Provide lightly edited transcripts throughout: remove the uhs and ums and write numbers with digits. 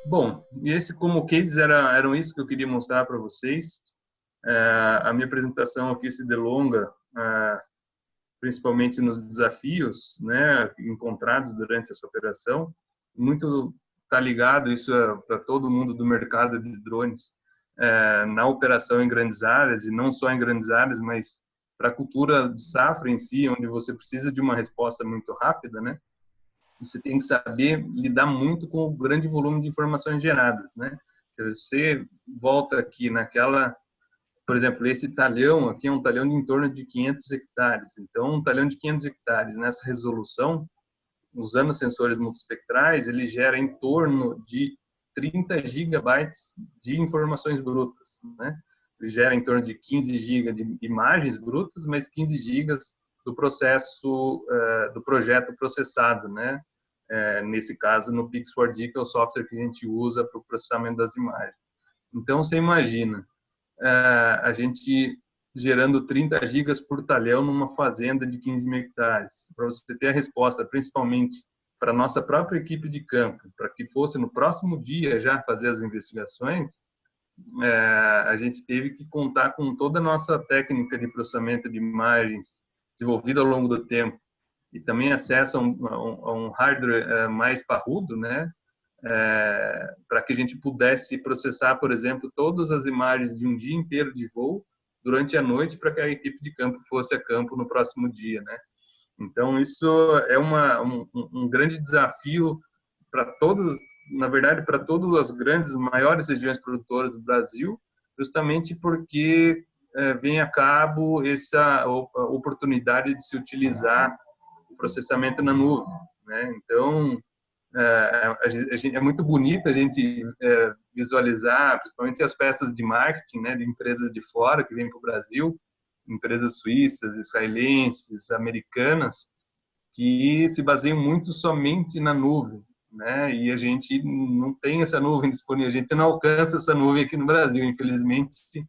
Bom, esse como case eram isso que eu queria mostrar para vocês. A minha apresentação aqui se delonga principalmente nos desafios, né, encontrados durante essa operação. Muito está ligado isso para todo mundo do mercado de drones, na operação em grandes áreas, e não só em grandes áreas, mas para a cultura de safra em si, onde você precisa de uma resposta muito rápida, né? Você tem que saber lidar muito com o grande volume de informações geradas, né? Se você volta aqui naquela, por exemplo, esse talhão aqui é um talhão de em torno de 500 hectares. Então, um talhão de 500 hectares nessa resolução, usando sensores multispectrais, ele gera em torno de 30 gigabytes de informações brutas, né? Ele gera em torno de 15 gigas de imagens brutas, mas 15 gigas do processo, do projeto processado, né? Nesse caso, no Pix4D, que é o software que a gente usa para o processamento das imagens. Então, você imagina, a gente gerando 30 gigas por talhão numa fazenda de 15 mil hectares, para você ter a resposta, principalmente para a nossa própria equipe de campo, para que fosse no próximo dia já fazer as investigações, a gente teve que contar com toda a nossa técnica de processamento de imagens desenvolvida ao longo do tempo, e também acesso a um hardware mais parrudo, né? Para que a gente pudesse processar, por exemplo, todas as imagens de um dia inteiro de voo durante a noite, para que a equipe de campo fosse a campo no próximo dia, né? Então, isso é um grande desafio para todos, na verdade, para todas as grandes, maiores regiões produtoras do Brasil, justamente porque vem a cabo essa oportunidade de se utilizar o processamento na nuvem, né? Então, é muito bonito a gente visualizar, principalmente as peças de marketing, né, de empresas de fora que vêm para o Brasil, empresas suíças, israelenses, americanas, que se baseiam muito somente na nuvem, né? E a gente não tem essa nuvem disponível, a gente não alcança essa nuvem aqui no Brasil, infelizmente.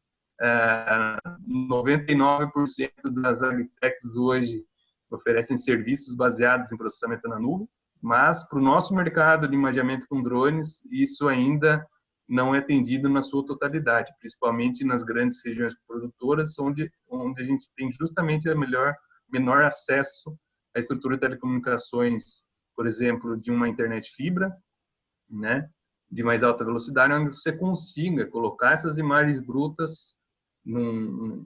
99% das agtechs hoje oferecem serviços baseados em processamento na nuvem, mas para o nosso mercado de imageamento com drones, isso ainda não é atendido na sua totalidade, principalmente nas grandes regiões produtoras, onde a gente tem justamente menor acesso à estrutura de telecomunicações, por exemplo, de uma internet fibra, né, de mais alta velocidade, onde você consiga colocar essas imagens brutas num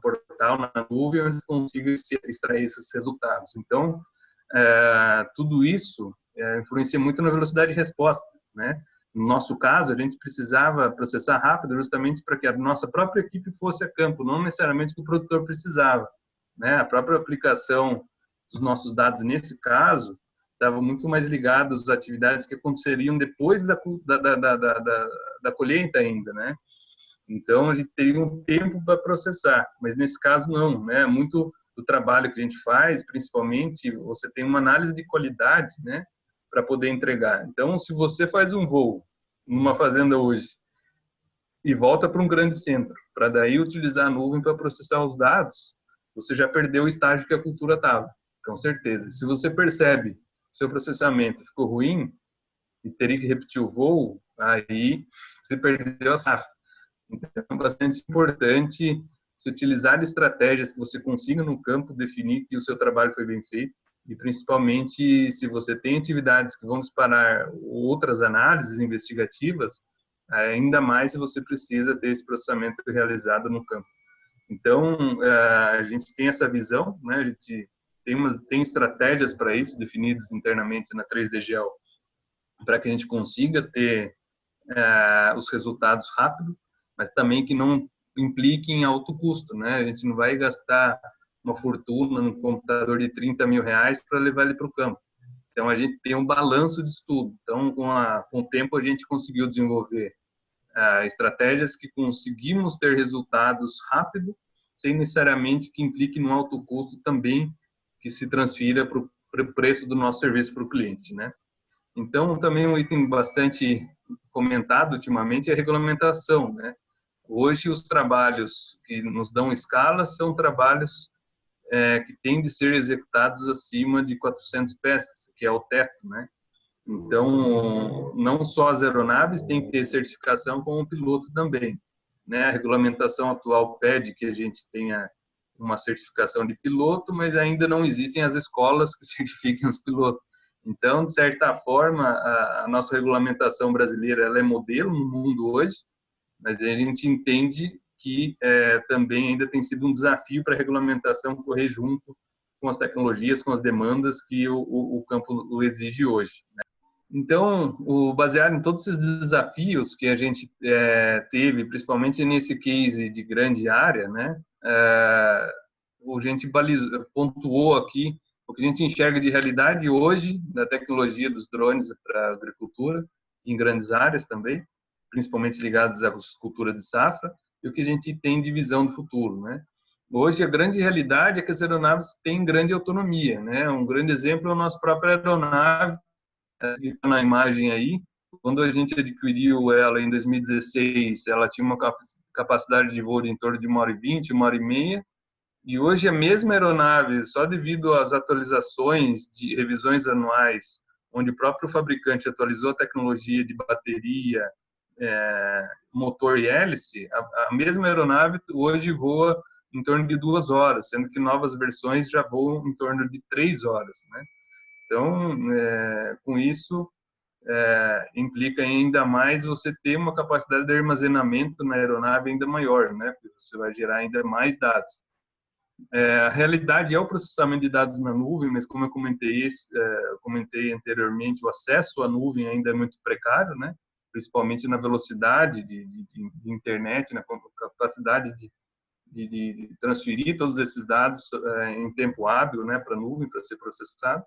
portal na nuvem, onde você consiga extrair esses resultados. Então, tudo isso influencia muito na velocidade de resposta, né? No nosso caso, a gente precisava processar rápido justamente para que a nossa própria equipe fosse a campo, não necessariamente que o produtor precisava, né? A própria aplicação dos nossos dados, nesse caso, estava muito mais ligado às atividades que aconteceriam depois da colheita ainda, né? Então, a gente teria um tempo para processar, mas nesse caso não, né? Muito do trabalho que a gente faz, principalmente, você tem uma análise de qualidade, né, para poder entregar. Então, se você faz um voo numa fazenda hoje e volta para um grande centro, para daí utilizar a nuvem para processar os dados, você já perdeu o estágio que a cultura estava, com certeza. Se você percebe que seu processamento ficou ruim e teria que repetir o voo, aí você perdeu a safra. Então, é bastante importante se utilizar estratégias que você consiga no campo definir que o seu trabalho foi bem feito, e principalmente se você tem atividades que vão disparar outras análises investigativas, ainda mais se você precisa ter esse processamento realizado no campo. Então, a gente tem essa visão, né? A gente tem estratégias para isso definidas internamente na 3DGEL, para que a gente consiga ter os resultados rápido, mas também que não implique em alto custo, né? A gente não vai gastar uma fortuna num computador de 30 mil reais para levar ele para o campo. Então, a gente tem um balanço de estudo. Então, com o tempo, a gente conseguiu desenvolver estratégias que conseguimos ter resultados rápido, sem necessariamente que implique num alto custo também que se transfira para o preço do nosso serviço para o cliente, né? Então, também um item bastante comentado ultimamente é a regulamentação, né? Hoje, os trabalhos que nos dão escala são trabalhos que têm de ser executados acima de 400 peças, que é o teto, né? Então, não só as aeronaves têm que ter certificação, como o piloto também, né? A regulamentação atual pede que a gente tenha uma certificação de piloto, mas ainda não existem as escolas que certifiquem os pilotos. Então, de certa forma, a nossa regulamentação brasileira ela é modelo no mundo hoje, mas a gente entende que também ainda tem sido um desafio para a regulamentação correr junto com as tecnologias, com as demandas que o campo exige hoje. Então, baseado em todos esses desafios que a gente teve, principalmente nesse case de grande área, né, a gente pontuou aqui o que a gente enxerga de realidade hoje da tecnologia dos drones para a agricultura, em grandes áreas também, principalmente ligadas à cultura de safra, e o que a gente tem de visão do futuro, né? Hoje, a grande realidade é que as aeronaves têm grande autonomia, né? Um grande exemplo é a nossa própria aeronave, que está na imagem aí. Quando a gente adquiriu ela em 2016, ela tinha uma capacidade de voo de em torno de 1h20, 1h30, e hoje a mesma aeronave, só devido às atualizações de revisões anuais, onde o próprio fabricante atualizou a tecnologia de bateria, motor e hélice, a mesma aeronave hoje voa em torno de 2 horas, sendo que novas versões já voam em torno de 3 horas, né? Então, com isso, implica ainda mais você ter uma capacidade de armazenamento na aeronave ainda maior, né? Porque você vai gerar ainda mais dados. A realidade é o processamento de dados na nuvem, mas como eu comentei anteriormente, o acesso à nuvem ainda é muito precário, né? Principalmente na velocidade de internet, na capacidade de transferir todos esses dados em tempo hábil, né, para a nuvem, para ser processado.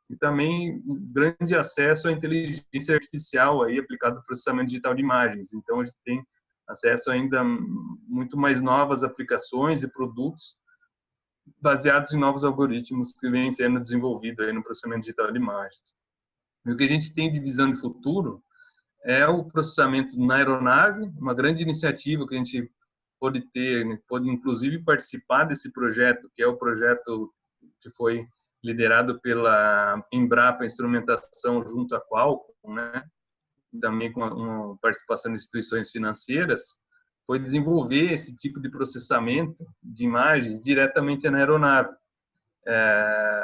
E também um grande acesso à inteligência artificial aí aplicada ao processamento digital de imagens. Então, a gente tem acesso ainda a muito mais novas aplicações e produtos baseados em novos algoritmos que vêm sendo desenvolvidos aí no processamento digital de imagens. E o que a gente tem de visão de futuro é o processamento na aeronave, uma grande iniciativa que a gente pode inclusive participar desse projeto, que é o projeto que foi liderado pela Embrapa Instrumentação junto à Qualcomm, né? Também com uma participação de instituições financeiras, foi desenvolver esse tipo de processamento de imagens diretamente na aeronave.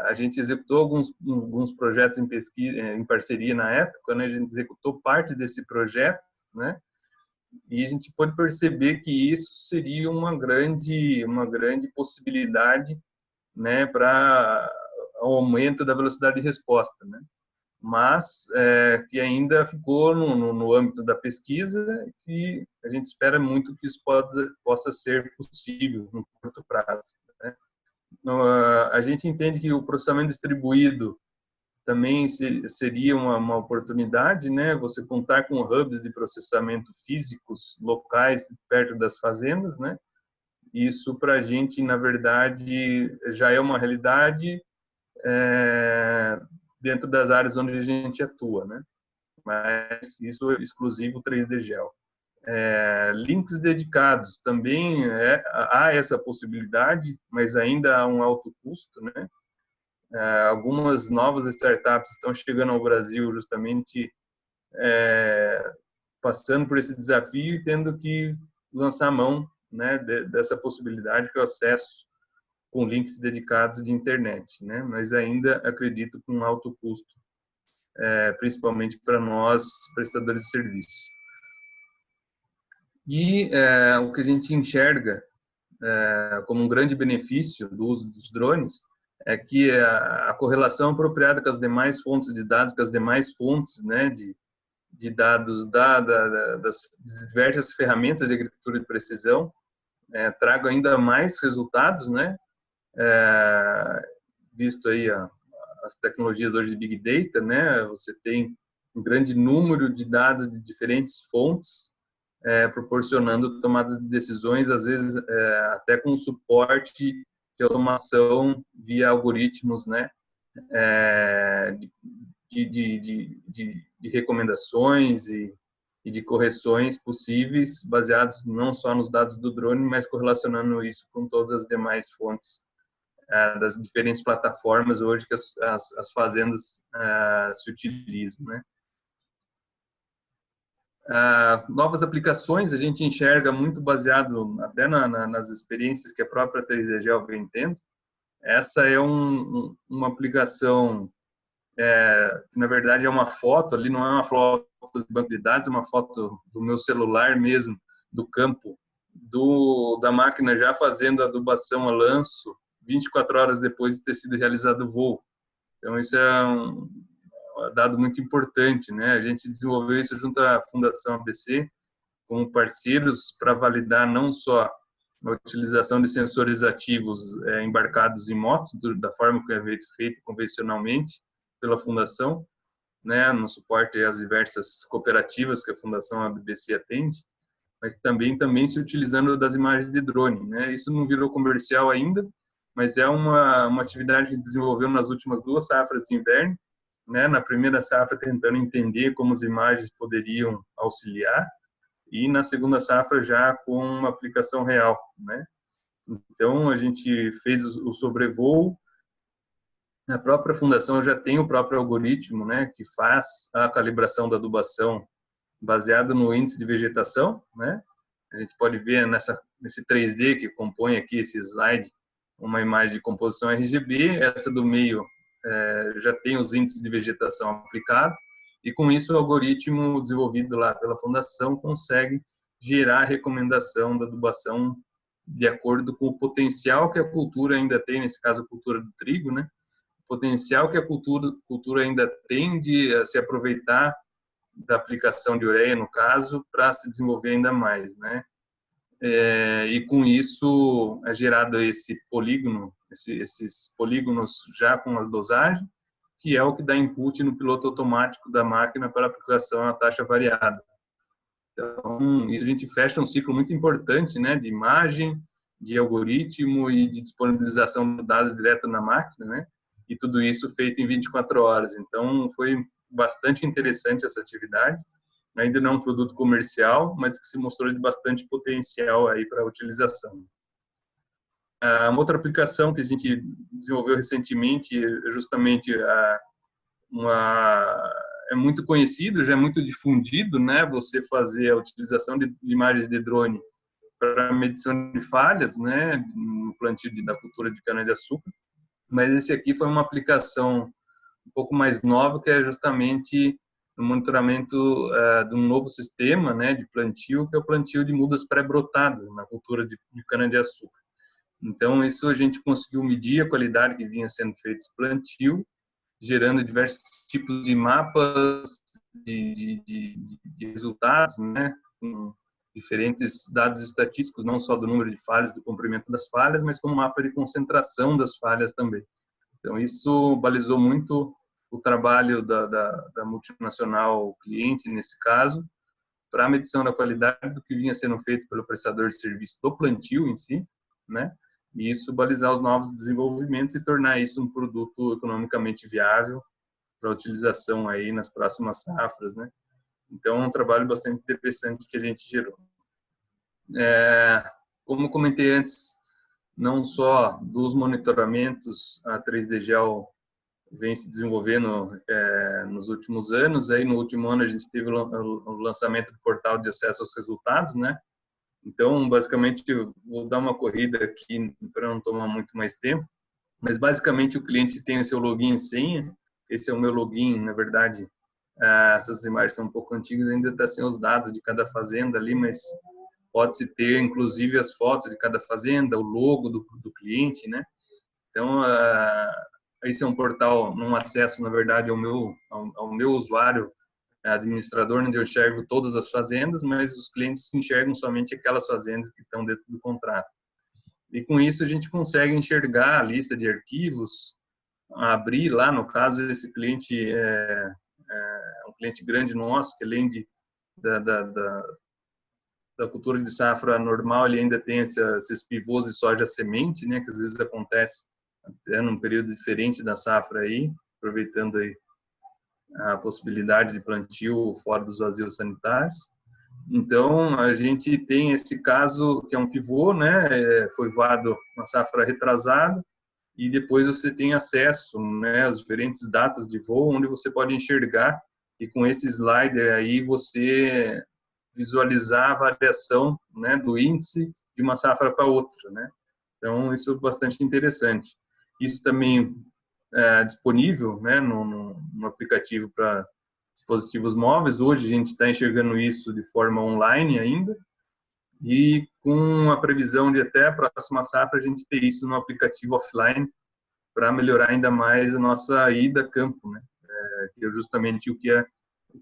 A gente executou alguns projetos em pesquisa, em parceria na época, né? A gente executou parte desse projeto, né? E a gente pode perceber que isso seria uma grande possibilidade, né, para o aumento da velocidade de resposta, né? Mas que ainda ficou no âmbito da pesquisa, que a gente espera muito que isso possa ser possível no curto prazo, né? A gente entende que o processamento distribuído também seria uma oportunidade, né? Você contar com hubs de processamento físicos locais perto das fazendas, né? Isso para a gente, na verdade, já é uma realidade dentro das áreas onde a gente atua, né? Mas isso é exclusivo 3D Gel. Links dedicados também há essa possibilidade, mas ainda há um alto custo, né? Algumas novas startups estão chegando ao Brasil justamente passando por esse desafio e tendo que lançar mão, né, dessa possibilidade que é o acesso com links dedicados de internet, né? Mas ainda acredito com um alto custo, principalmente para nós prestadores de serviço. E o que a gente enxerga como um grande benefício do uso dos drones é que a correlação apropriada com as demais fontes de dados, com as demais fontes, né, de dados das diversas ferramentas de agricultura de precisão, traga ainda mais resultados, né, visto aí as tecnologias hoje de Big Data, né, você tem um grande número de dados de diferentes fontes, proporcionando tomadas de decisões, às vezes até com suporte de automação via algoritmos, né, de recomendações e de correções possíveis, baseados não só nos dados do drone, mas correlacionando isso com todas as demais fontes das diferentes plataformas hoje que as fazendas se utilizam, né? Novas aplicações a gente enxerga muito baseado até nas experiências que a própria 3DGEL vem tendo. Essa é uma aplicação que, na verdade, é uma foto ali, não é uma foto de banco de dados, é uma foto do meu celular mesmo, do campo, da máquina já fazendo a adubação a lanço 24 horas depois de ter sido realizado o voo. Então, isso é um dado muito importante, né? A gente desenvolveu isso junto à Fundação ABC, como parceiros, para validar não só a utilização de sensores ativos embarcados em motos, da forma que é feito convencionalmente pela Fundação, né, no suporte às diversas cooperativas que a Fundação ABC atende, mas também se utilizando das imagens de drone, né? Isso não virou comercial ainda, mas é uma atividade que desenvolveu nas últimas 2 safras de inverno, né? Na primeira safra tentando entender como as imagens poderiam auxiliar, e na segunda safra já com uma aplicação real, né? Então a gente fez o sobrevoo. A própria fundação já tem o próprio algoritmo, né, que faz a calibração da adubação baseado no índice de vegetação, né? A gente pode ver nesse 3D que compõe aqui esse slide uma imagem de composição RGB, essa do meio já tem os índices de vegetação aplicados, e com isso o algoritmo desenvolvido lá pela fundação consegue gerar a recomendação da adubação de acordo com o potencial que a cultura ainda tem, nesse caso a cultura do trigo, né? O potencial que a cultura ainda tem de se aproveitar da aplicação de ureia, no caso, para se desenvolver ainda mais, né? E com isso é gerado esse polígono, esses polígonos já com a dosagem, que é o que dá input no piloto automático da máquina para aplicação à taxa variada. Então, isso a gente fecha um ciclo muito importante, né, de imagem, de algoritmo e de disponibilização de dados direto na máquina, né? E tudo isso feito em 24 horas. Então, foi bastante interessante essa atividade. Ainda não é um produto comercial, mas que se mostrou de bastante potencial aí para a utilização. Uma outra aplicação que a gente desenvolveu recentemente é justamente é muito conhecido, já é muito difundido, né? Você fazer a utilização de imagens de drone para medição de falhas, né? No plantio da cultura de cana-de-açúcar. Mas esse aqui foi uma aplicação um pouco mais nova, que é justamente o monitoramento de um novo sistema, né, de plantio, que é o plantio de mudas pré-brotadas na cultura de cana-de-açúcar. Então, isso a gente conseguiu medir a qualidade que vinha sendo feito esse plantio, gerando diversos tipos de mapas de resultados, né, com diferentes dados estatísticos, não só do número de falhas, do comprimento das falhas, mas como mapa de concentração das falhas também. Então, isso balizou muito o trabalho da multinacional cliente, nesse caso, para a medição da qualidade do que vinha sendo feito pelo prestador de serviço do plantio em si, né? E isso balizar os novos desenvolvimentos e tornar isso um produto economicamente viável para utilização aí nas próximas safras, né? Então, é um trabalho bastante interessante que a gente gerou. Como comentei antes, não só dos monitoramentos, a 3DGEL vem se desenvolvendo nos últimos anos. Aí no último ano a gente teve o lançamento do portal de acesso aos resultados, né? Então, basicamente, eu vou dar uma corrida aqui para não tomar muito mais tempo, mas basicamente o cliente tem o seu login e senha. Esse é o meu login, na verdade. Essas imagens são um pouco antigas, ainda está sem os dados de cada fazenda ali, mas pode-se ter, inclusive, as fotos de cada fazenda, o logo do cliente, né? Então, esse é um portal, num acesso, na verdade, ao meu usuário administrador, onde eu enxergo todas as fazendas, mas os clientes enxergam somente aquelas fazendas que estão dentro do contrato. E com isso a gente consegue enxergar a lista de arquivos, abrir lá, no caso, esse cliente é um cliente grande nosso, que além da cultura de safra normal, ele ainda tem esses pivôs de soja semente, né, que às vezes acontece até num período diferente da safra aí, aproveitando aí a possibilidade de plantio fora dos vazios sanitários. Então, a gente tem esse caso que é um pivô, né, foi voado na safra retrasada, e depois você tem acesso, né, às diferentes datas de voo, onde você pode enxergar, e com esse slider aí você visualizar a variação, né, do índice de uma safra para outra, né? Então, isso é bastante interessante. Isso também é disponível, né, no aplicativo para dispositivos móveis. Hoje a gente está enxergando isso de forma online ainda, e com a previsão de até a próxima safra a gente ter isso no aplicativo offline para melhorar ainda mais a nossa ida a campo, né? Que é justamente o que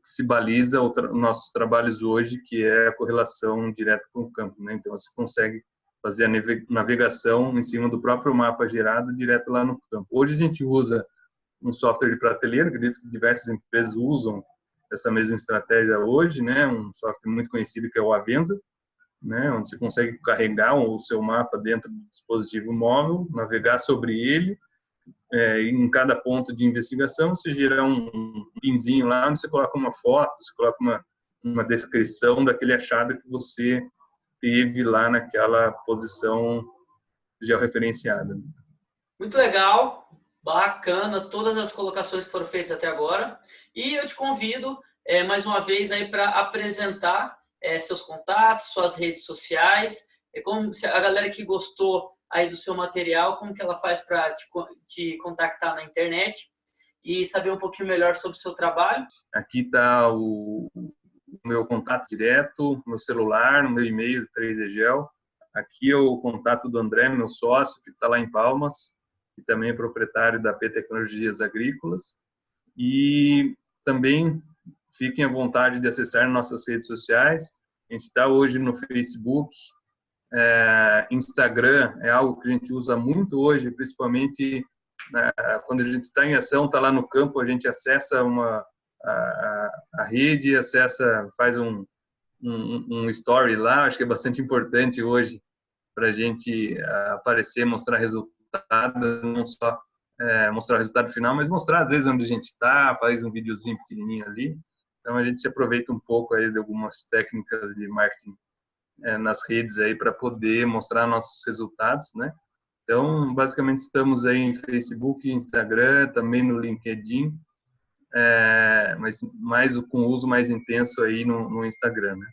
se baliza nossos trabalhos hoje, que é a correlação direta com o campo, né? Então você consegue fazer a navegação em cima do próprio mapa gerado direto lá no campo. Hoje a gente usa um software de prateleira, acredito que diversas empresas usam essa mesma estratégia hoje, né? Um software muito conhecido que é o Avenza, né? Onde você consegue carregar o seu mapa dentro do dispositivo móvel, navegar sobre ele, em cada ponto de investigação você gera um pinzinho lá onde você coloca uma foto, você coloca uma descrição daquele achado que você teve lá naquela posição georreferenciada. Muito legal, bacana, todas as colocações que foram feitas até agora. E eu te convido mais uma vez aí para apresentar seus contatos, suas redes sociais, como a galera que gostou aí do seu material, como que ela faz para te contactar na internet e saber um pouquinho melhor sobre o seu trabalho. Aqui está o meu contato direto, meu celular, no meu e-mail, 3egel. Aqui é o contato do André, meu sócio, que está lá em Palmas, e também é proprietário da P Tecnologias Agrícolas. E também fiquem à vontade de acessar nossas redes sociais. A gente está hoje no Facebook, Instagram é algo que a gente usa muito hoje, principalmente quando a gente está em ação, está lá no campo, a gente acessa a rede, faz um story lá, acho que é bastante importante hoje para a gente aparecer, mostrar resultado, não só mostrar o resultado final, mas mostrar às vezes onde a gente está, faz um videozinho pequenininho ali. Então a gente se aproveita um pouco aí de algumas técnicas de marketing nas redes aí para poder mostrar nossos resultados, né? Então, basicamente estamos aí em Facebook, Instagram, também no LinkedIn, mas com uso mais intenso aí no Instagram, né?